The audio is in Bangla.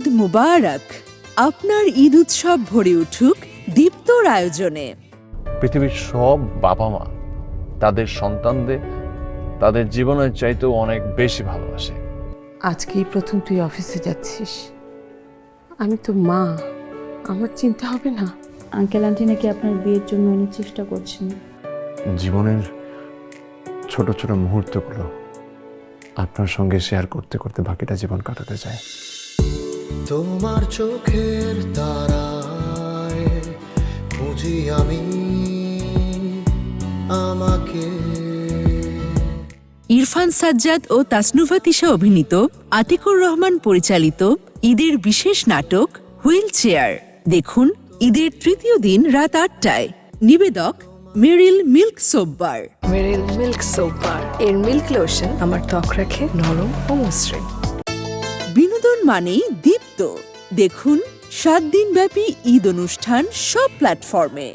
ঈদ মুবারক। আপনার ঈদ উৎসব ভরে উঠুক দীপ্তর আয়োজনে। পৃথিবীর সব বাবা মা তাদের সন্তানদের তাদের জীবনের চাইতেও অনেক বেশি ভালোবাসে। আজকেই প্রথম তুই অফিসে যাচ্ছিস, আমি তো মা, আমার চিন্তা হবে না? আঙ্কেল আন্টি নাকি আপনার বিয়ের জন্য অনেক চেষ্টা করছেন। জীবনের ছোট ছোট মুহূর্তগুলো আপনার সঙ্গে শেয়ার করতে করতে বাকিটা জীবন কাটাতে চাই। তোমার চোখের তারায় খুঁজি আমি আমাকে। ইরফান সাজ্জাদ ও তাসনুভা তিশা অভিনীত, আতিকুর রহমান পরিচালিত ঈদের বিশেষ নাটক হুইল চেয়ার দেখুন ঈদের তৃতীয় দিন রাত ৮টায়। নিবেদক মেরিল মিল্ক সোপ বার। মেরিল মিল্ক সোপ বার এর মিল্ক লোশন আমার ত্বক রাখে নরম ও মসৃণ। বিনোদন মানেই দীপ্ত। দেখুন ৭ দিনব্যাপী ঈদ অনুষ্ঠান সব প্ল্যাটফর্মে।